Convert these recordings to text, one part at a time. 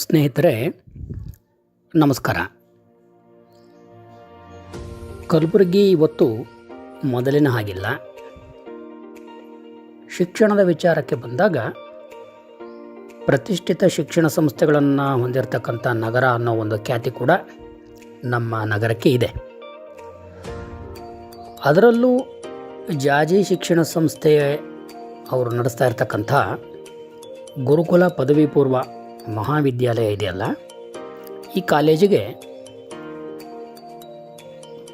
ಸ್ನೇಹಿತರೆ ನಮಸ್ಕಾರ. ಕಲಬುರಗಿ ಇವತ್ತು ಮೊದಲಿನ ಹಾಗಿಲ್ಲ. ಶಿಕ್ಷಣದ ವಿಚಾರಕ್ಕೆ ಬಂದಾಗ ಪ್ರತಿಷ್ಠಿತ ಶಿಕ್ಷಣ ಸಂಸ್ಥೆಗಳನ್ನು ಹೊಂದಿರತಕ್ಕಂಥ ನಗರ ಅನ್ನೋ ಒಂದು ಖ್ಯಾತಿ ಕೂಡ ನಮ್ಮ ನಗರಕ್ಕೆ ಇದೆ. ಅದರಲ್ಲೂ ಜಾಜಿ ಶಿಕ್ಷಣ ಸಂಸ್ಥೆ ಅವರು ನಡೆಸ್ತಾ ಇರತಕ್ಕಂಥ ಗುರುಕುಲ ಪದವಿ ಪೂರ್ವ ಮಹಾವಿದ್ಯಾಲಯ ಇದೆಯಲ್ಲ, ಈ ಕಾಲೇಜಿಗೆ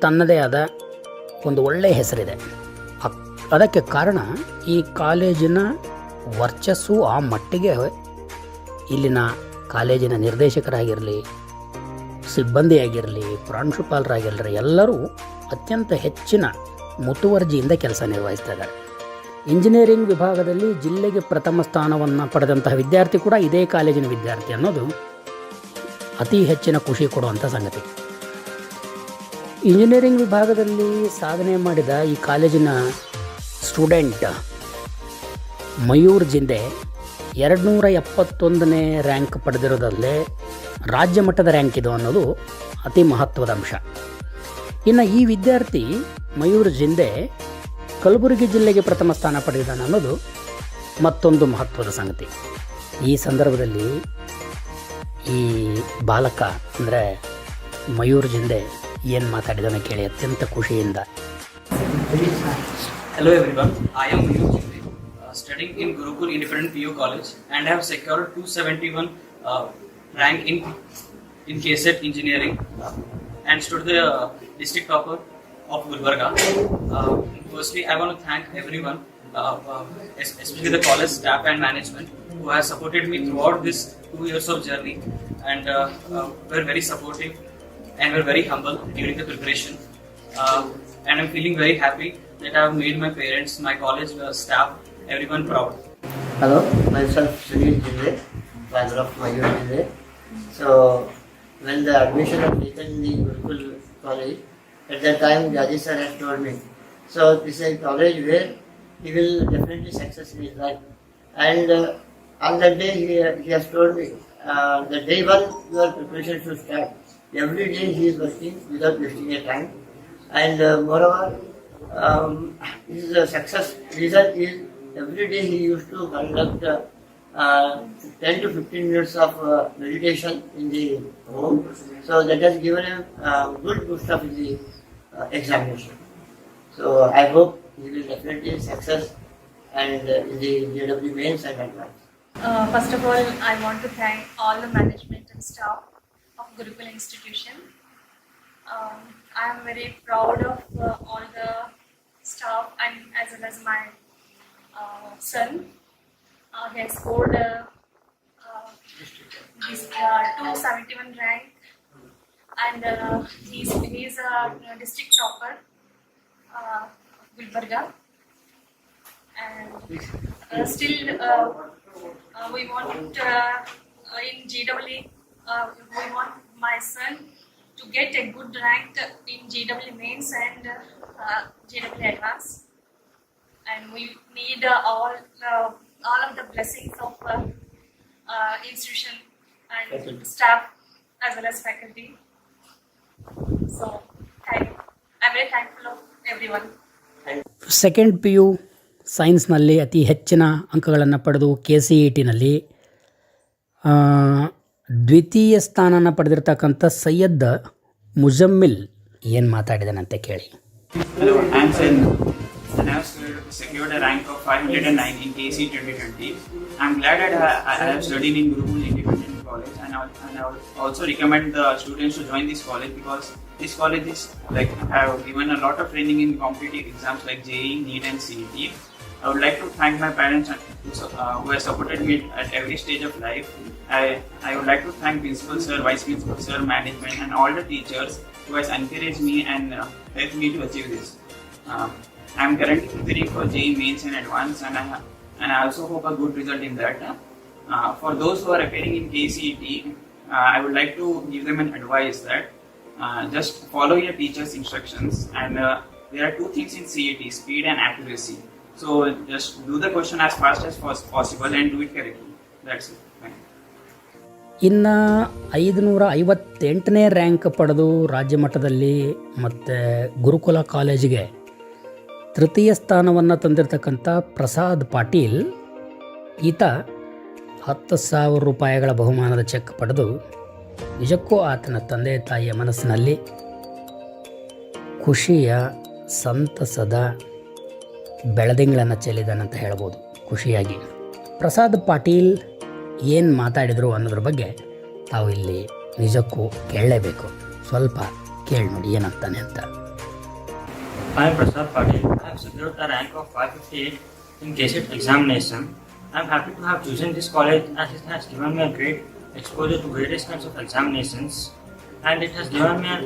ತನ್ನದೇ ಆದ ಒಂದು ಒಳ್ಳೆಯ ಹೆಸರಿದೆ. ಅದಕ್ಕೆ ಕಾರಣ ಈ ಕಾಲೇಜಿನ ವರ್ಚಸ್ಸು ಆ ಮಟ್ಟಿಗೆ ಇಲ್ಲಿನ ಕಾಲೇಜಿನ ನಿರ್ದೇಶಕರಾಗಿರಲಿ, ಸಿಬ್ಬಂದಿಯಾಗಿರಲಿ, ಪ್ರಾಂಶುಪಾಲರಾಗಿರಲಿ ಎಲ್ಲರೂ ಅತ್ಯಂತ ಹೆಚ್ಚಿನ ಮುತುವರ್ಜಿಯಿಂದ ಕೆಲಸ ನಿರ್ವಹಿಸ್ತಾ ಇದ್ದಾರೆ. ಇಂಜಿನಿಯರಿಂಗ್ ವಿಭಾಗದಲ್ಲಿ ಜಿಲ್ಲೆಗೆ ಪ್ರಥಮ ಸ್ಥಾನವನ್ನು ಪಡೆದಂತಹ ವಿದ್ಯಾರ್ಥಿ ಕೂಡ ಇದೇ ಕಾಲೇಜಿನ ವಿದ್ಯಾರ್ಥಿ ಅನ್ನೋದು ಅತಿ ಹೆಚ್ಚಿನ ಖುಷಿ ಕೊಡುವಂಥ ಸಂಗತಿ. ಇಂಜಿನಿಯರಿಂಗ್ ವಿಭಾಗದಲ್ಲಿ ಸಾಧನೆ ಮಾಡಿದ ಈ ಕಾಲೇಜಿನ ಸ್ಟೂಡೆಂಟ್ ಮಯೂರ್ ಜಿಂದೆ 271ನೇ ರ್ಯಾಂಕ್ ಪಡೆದಿರೋದಲ್ಲೇ ರಾಜ್ಯ ಮಟ್ಟದ ರ್ಯಾಂಕ್ ಇದು ಅನ್ನೋದು ಅತಿ ಮಹತ್ವದ ಅಂಶ. ಇನ್ನು ಈ ವಿದ್ಯಾರ್ಥಿ ಮಯೂರ್ ಜಿಂದೆ ಕಲಬುರಗಿ ಜಿಲ್ಲೆಗೆ ಪ್ರಥಮ ಸ್ಥಾನ ಪಡೆದಿದ್ದಾನೆ ಅನ್ನೋದು ಮತ್ತೊಂದು ಮಹತ್ವದ ಸಂಗತಿ. ಈ ಸಂದರ್ಭದಲ್ಲಿ ಈ ಬಾಲಕ ಅಂದರೆ ಮಯೂರ್ ಜಿಂದೆ ಏನು ಮಾತಾಡಿದಾನೆ ಕೇಳಿ ಅತ್ಯಂತ ಖುಷಿಯಿಂದ. Hello everyone, I am Mayur Jinde, studying in Gurukul Independent PU College and have secured 271 rank in KSET Engineering and stood the district topper of Gulbarga. Firstly, I want to thank everyone, especially the college staff and management who has supported me throughout this 2 years of journey and were very supportive and were very humble during the preparation. And I'm feeling very happy that I have made my parents, my college staff, everyone proud. Hello, myself Sunil Jinde, father of Mayur Jinde. So, when the admission was taken in the Gurukul college, at that time Jaji sir has told me, so this is a college where he will definitely success in his life. And on that day he has told me, the day one your preparation should start. Every day he is working without wasting a time. And moreover, his success reason is every day he used to conduct 10 to 15 minutes of meditation in the home. So that has given him good boost up in the examination. So I hope he will definitely success and in the JW mains and advance. First of all, I want to thank all the management and staff of Gurukul institution. I am very proud of all the staff and as well as my son. He has scored this 271 rank and he's a district topper Gulbarga. And still we want in GWE we want my son to get a good rank in GW mains and GW advance, and we need all of the blessings of institution and staff as well as faculty. So I'm very thankful of everyone. Second PU ಸೈನ್ಸ್ನಲ್ಲಿ ಅತಿ ಹೆಚ್ಚಿನ ಅಂಕಗಳನ್ನು ಪಡೆದು KCETನಲ್ಲಿ ದ್ವಿತೀಯ ಸ್ಥಾನನ ಪಡೆದಿರ್ತಕ್ಕಂಥ ಸೈಯದ್ ಮುಜಮ್ಮಿಲ್ ಏನು ಮಾತಾಡಿದಾನಂತೆ ಕೇಳಿ. Hello, I am Sayyid and I have secured a rank of 509 in KC 2020. I am glad that I have studied in Gurukul Independent College and I would also recommend the students to join this college because this college is have given a lot of training in competitive exams like JEE, NEET and CET. I would like to thank my parents who have supported me at every stage of life. I would like to thank Principal Sir, Vice Principal Sir, management and all the teachers who has encouraged me and helped me to achieve this. I am currently preparing for JEE mains and advance and I also hope a good result in that. For those who are appearing in KCET, I would like to give them an advice that just follow your teacher's instructions and there are two things in CET, speed and accuracy. So just do the question as fast as possible and do it correctly. That's it. Thank you. ಇನ್ನು 558ನೇ rank ಪಡೆದು ರಾಜ್ಯ ಮಟ್ಟದಲ್ಲಿ ಮತ್ತು ಗುರುಕುಲ ಕಾಲೇಜಿಗೆ ತೃತೀಯ ಸ್ಥಾನವನ್ನು ತಂದಿರತಕ್ಕಂಥ ಪ್ರಸಾದ್ ಪಾಟೀಲ್ ಈತ 10,000 ರೂಪಾಯಿಗಳ ಬಹುಮಾನದ ಚೆಕ್ ಪಡೆದು ನಿಜಕ್ಕೂ ಆತನ ತಂದೆ ತಾಯಿಯ ಮನಸ್ಸಿನಲ್ಲಿ ಖುಷಿಯ ಸಂತಸದ ಬೆಳದಿಂಗಳನ್ನು ಚೆಲ್ಲಿದಾನಂತ ಹೇಳ್ಬೋದು. ಖುಷಿಯಾಗಿ ಪ್ರಸಾದ್ ಪಾಟೀಲ್ ಏನು ಮಾತಾಡಿದರು ಅನ್ನೋದ್ರ ಬಗ್ಗೆ ತಾವು ಇಲ್ಲಿ ನಿಜಕ್ಕೂ ಕೇಳಲೇಬೇಕು. ಸ್ವಲ್ಪ ಕೇಳಿ ನೋಡಿ ಏನಂತಾನೆ ಅಂತ. I am Prasad Patil. I have secured the rank of 558 in KCET examination. I am happy to have chosen this college as it has given me a great exposure to various kinds of examinations, and it has given me an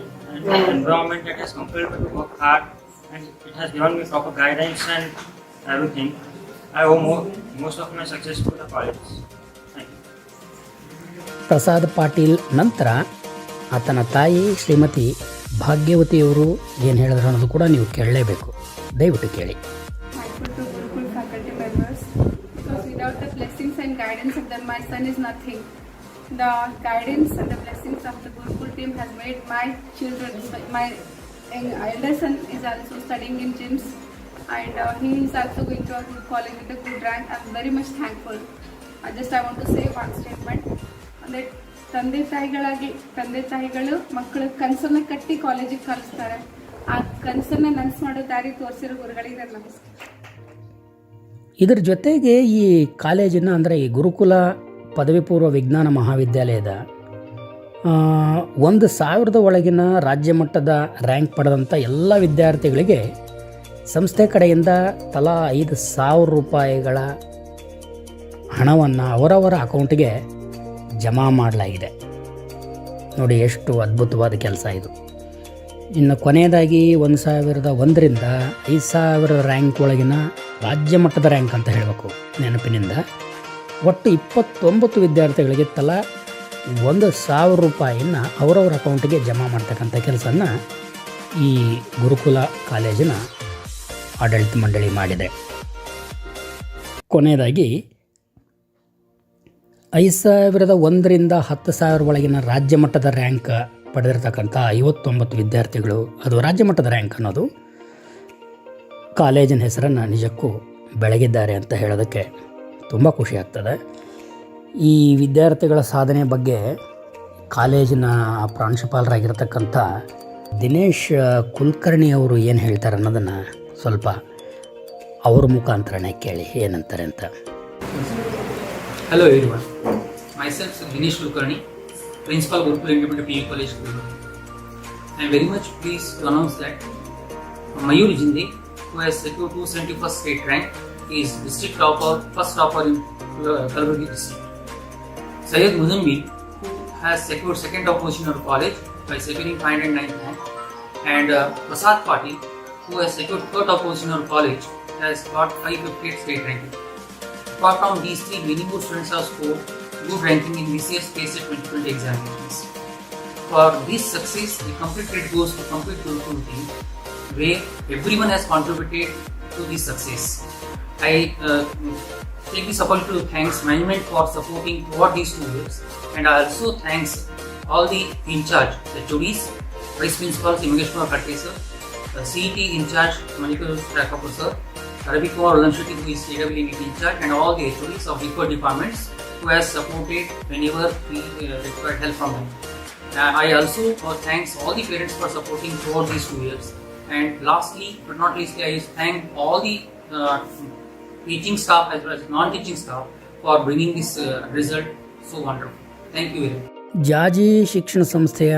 environment that has compelled me to work hard, and it has given me proper guidance and everything. I owe most of my success to the college. Thank you. Prasad Patil ನಂತರ ಆತನ ತಾಯಿ ಶ್ರೀಮತಿ ಭಾಗ್ಯವತಿಯವರು ಏನು ಹೇಳಿದ್ರು ಅನ್ನೋದು ಕೂಡ ನೀವು ಕೇಳಲೇಬೇಕು. ದಯವಿಟ್ಟು ಕೇಳಿ. Thankful to Gurukul faculty members, because without the blessings and guidance of them, my son is nothing. The guidance and the blessings of the Gurukul team has made my children, my elder son is also studying in GIMS, and he is also going to a good college with a good rank. I am very much thankful. I want to say one statement, that ತಂದೆ ತಾಯಿಗಳು ಮಕ್ಕಳು ಕನಸನ್ನ ಕಟ್ಟಿ ಕಾಲೇಜಿಗೆ ಕಳಿಸ್ತಾರೆ. ಆ ಕನಸನ್ನ ನನಸು ಮಾಡೋ ದಾರಿ ತೋರಿಸಿರೋ ಗುರುಗಳಿಗೆ ನಮಸ್ಕಾರ. ಇದರ ಜೊತೆಗೆ ಈ ಕಾಲೇಜಿನ ಅಂದರೆ ಈ ಗುರುಕುಲ ಪದವಿ ಪೂರ್ವ ವಿಜ್ಞಾನ ಮಹಾವಿದ್ಯಾಲಯದ 1,000 ಒಳಗಿನ ರಾಜ್ಯ ಮಟ್ಟದ ರ್ಯಾಂಕ್ ಪಡೆದಂಥ ಎಲ್ಲ ವಿದ್ಯಾರ್ಥಿಗಳಿಗೆ ಸಂಸ್ಥೆ ಕಡೆಯಿಂದ ತಲಾ 5,000 ರೂಪಾಯಿಗಳ ಹಣವನ್ನು ಅವರವರ ಅಕೌಂಟಿಗೆ ಜಮಾ ಮಾಡಲಾಗಿದೆ. ನೋಡಿ ಎಷ್ಟು ಅದ್ಭುತವಾದ ಕೆಲಸ ಇದು. ಇನ್ನು ಕೊನೆಯದಾಗಿ 1,001ರಿಂದ 5,000 ರ್ಯಾಂಕ್ ಒಳಗಿನ ರಾಜ್ಯ ಮಟ್ಟದ ರ್ಯಾಂಕ್ ಅಂತ ಹೇಳಬೇಕು ನೆನಪಿನಿಂದ, ಒಟ್ಟು 29 ವಿದ್ಯಾರ್ಥಿಗಳಿಗೆ ತಲಾ 1,000 ರೂಪಾಯಿಯನ್ನು ಅವರವರ ಅಕೌಂಟಿಗೆ ಜಮಾ ಮಾಡ್ತಕ್ಕಂಥ ಕೆಲಸನ ಈ ಗುರುಕುಲ ಕಾಲೇಜಿನ ಆಡಳಿತ ಮಂಡಳಿ ಮಾಡಿದೆ. ಕೊನೆಯದಾಗಿ 5,001ರಿಂದ 10,000 ಒಳಗಿನ ರಾಜ್ಯ ಮಟ್ಟದ ರ್ಯಾಂಕ್ ಪಡೆದಿರತಕ್ಕಂಥ 59 ವಿದ್ಯಾರ್ಥಿಗಳು, ಅದು ರಾಜ್ಯ ಮಟ್ಟದ ರ್ಯಾಂಕ್ ಅನ್ನೋದು ಕಾಲೇಜಿನ ಹೆಸರನ್ನು ನಿಜಕ್ಕೂ ಬೆಳಗಿದ್ದಾರೆ ಅಂತ ಹೇಳೋದಕ್ಕೆ ತುಂಬ ಖುಷಿ ಆಗ್ತದೆ. ಈ ವಿದ್ಯಾರ್ಥಿಗಳ ಸಾಧನೆ ಬಗ್ಗೆ ಕಾಲೇಜಿನ ಪ್ರಾಂಶುಪಾಲರಾಗಿರ್ತಕ್ಕಂಥ ದಿನೇಶ್ ಕುಲಕರ್ಣಿ ಅವರು ಏನು ಹೇಳ್ತಾರೆ ಅನ್ನೋದನ್ನು ಸ್ವಲ್ಪ ಅವ್ರ ಮುಖಾಂತರನೇ ಕೇಳಿ ಏನಂತಾರೆ ಅಂತ. Hello everyone, myself Dinesh Kulkarni, Principal Gurukul Independent PU College, Kulkarni. I am very much pleased to announce that Mayur Jinde, who has secured 271st state rank, is district topper, first topper in Kalaburagi district. Syed Muzammil, who has secured second top position in our college by securing 509th rank, and Prasad Patil, who has secured third top position in our college, has got 558 state ranking. Apart from these three, many more students have scored good ranking in VCS KCET 2020 examinations. For this success, the complete credit goes to complete Gurukul team, where everyone has contributed to this success. I take this opportunity to thank management for supporting throughout these 2 years, and I also thanks all the in charge, the HODs, Vice Principals, Imagesh Kumar Khatte sir, the CET in charge, Manikul Rakapur sir, Ravi Kumar Ulansheti, who is AWNET in charge, and all the HODs of different departments who has supported whenever we required help from them. I also thanks all the parents for supporting throughout these 2 years. And lastly, but not leastly, I thank all the teaching staff as well as non-teaching staff for bringing this result so wonderful. Thank you very much. ಜಾಜಿ ಶಿಕ್ಷಣ ಸಂಸ್ಥೆಯ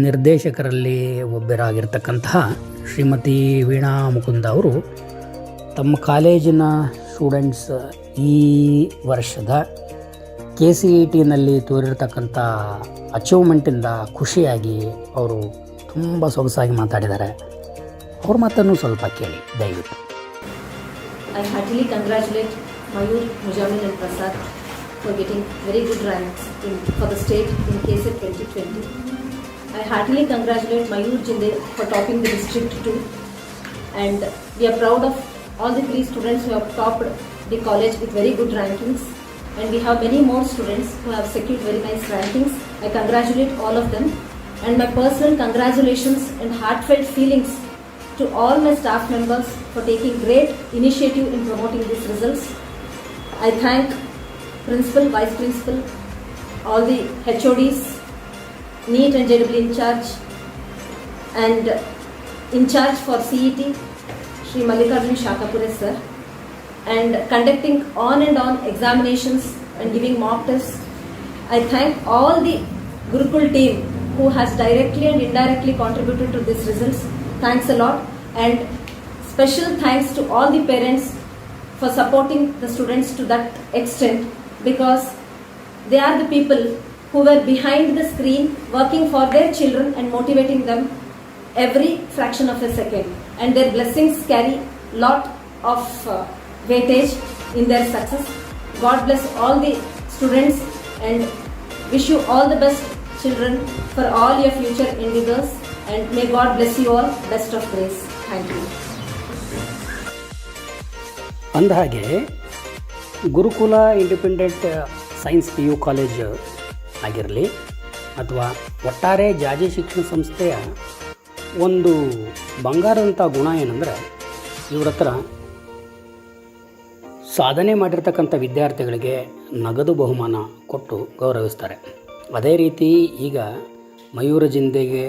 ನಿರ್ದೇಶಕರಲ್ಲಿ ಒಬ್ಬರಾಗಿರ್ತಕ್ಕಂತಹ ಶ್ರೀಮತಿ ವೀಣಾ ಮುಕುಂದ ಅವರು ತಮ್ಮ ಕಾಲೇಜಿನ students ಈ ವರ್ಷದ KCETನಲ್ಲಿ ತೋರಿರ್ತಕ್ಕಂಥ ಅಚೀವ್ಮೆಂಟಿಂದ ಖುಷಿಯಾಗಿ ಅವರು ತುಂಬ ಸೊಗಸಾಗಿ ಮಾತಾಡಿದ್ದಾರೆ. ಅವ್ರ ಮಾತನ್ನು ಸ್ವಲ್ಪ ಕೇಳಿ ದಯವಿಟ್ಟು. I heartily congratulate Mayur, Muzammil and Prasad for getting very good ranks for the state in KCET 2020. I heartily congratulate Mayur Jinde for topping the district too, and we are proud of all the 3 students who have topped the college with very good rankings. and we have many more students who have secured very nice rankings. I congratulate all of them, and my personal congratulations and heartfelt feelings to all my staff members for taking great initiative in promoting these results. I thank principal, vice principal, all the HODs, NEET and JEE in charge, and in charge for CET, Shri Mallikarjun Shakapure sir, and conducting on and on examinations and giving mock tests. I thank all the Gurukul team who has directly and indirectly contributed to these results. Thanks a lot, and special thanks to all the parents for supporting the students to that extent, because they are the people who were behind the screen working for their children and motivating them every fraction of a second, and their blessings carry lot of weightage in their success. God bless all the students and wish you all the best, children, for all your future endeavors, and may God bless you all. Best of grace. Thank you. ಅಂದಹಾಗೆ ಗುರುಕುಲ independent science PU college ಆಗಿರಲಿ ಅಥವಾ ಒಟ್ಟಾರೆ ಜಾಜಿ ಶಿಕ್ಷಣ ಸಂಸ್ಥೆಯ ಒಂದು ಬಂಗಾರದಂಥ ಗುಣ ಏನಂದರೆ ಇವ್ರ ಹತ್ರ ಸಾಧನೆ ಮಾಡಿರ್ತಕ್ಕಂಥ ವಿದ್ಯಾರ್ಥಿಗಳಿಗೆ ನಗದು ಬಹುಮಾನ ಕೊಟ್ಟು ಗೌರವಿಸ್ತಾರೆ. ಅದೇ ರೀತಿ ಈಗ ಮಯೂರ ಜಿಂದೆಗೆ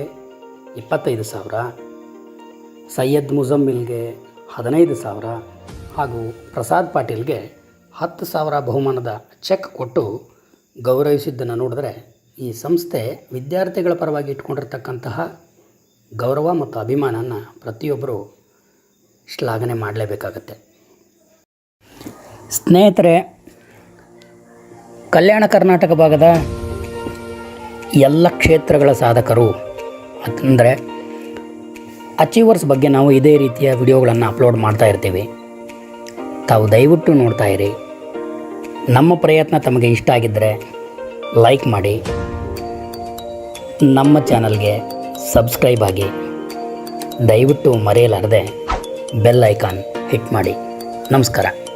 25,000, ಸೈಯದ್ ಮುಜಮ್ಮಿಲ್ಗೆ 15,000 ಹಾಗೂ ಪ್ರಸಾದ್ ಪಾಟೀಲ್ಗೆ 10,000 ಬಹುಮಾನದ ಚೆಕ್ ಕೊಟ್ಟು ಗೌರವಿಸಿದ್ದನ್ನು ನೋಡಿದ್ರೆ ಈ ಸಂಸ್ಥೆ ವಿದ್ಯಾರ್ಥಿಗಳ ಪರವಾಗಿ ಇಟ್ಕೊಂಡಿರ್ತಕ್ಕಂತಹ ಗೌರವ ಮತ್ತು ಅಭಿಮಾನನ ಪ್ರತಿಯೊಬ್ಬರು ಶ್ಲಾಘನೆ ಮಾಡಲೇಬೇಕಾಗತ್ತೆ. ಸ್ನೇಹಿತರೆ, ಕಲ್ಯಾಣ ಕರ್ನಾಟಕ ಭಾಗದ ಎಲ್ಲ ಕ್ಷೇತ್ರಗಳ ಸಾಧಕರು ಅಂದರೆ ಅಚೀವರ್ಸ್ ಬಗ್ಗೆ ನಾವು ಇದೇ ರೀತಿಯ ವಿಡಿಯೋಗಳನ್ನು ಅಪ್ಲೋಡ್ ಮಾಡ್ತಾ ಇರ್ತೀವಿ. ತಾವು ದಯವಿಟ್ಟು ನೋಡ್ತಾ ಇರಿ. ನಮ್ಮ ಪ್ರಯತ್ನ ತಮಗೆ ಇಷ್ಟ ಆಗಿದ್ದರೆ ಲೈಕ್ ಮಾಡಿ, ನಮ್ಮ ಚಾನಲ್ಗೆ ಸಬ್ಸ್ಕ್ರೈಬ್ ಆಗಿ, ದಯವಿಟ್ಟು ಮರೆಯಲಾರದೆ ಬೆಲ್ ಐಕಾನ್ ಹಿಟ್ ಮಾಡಿ. ನಮಸ್ಕಾರ.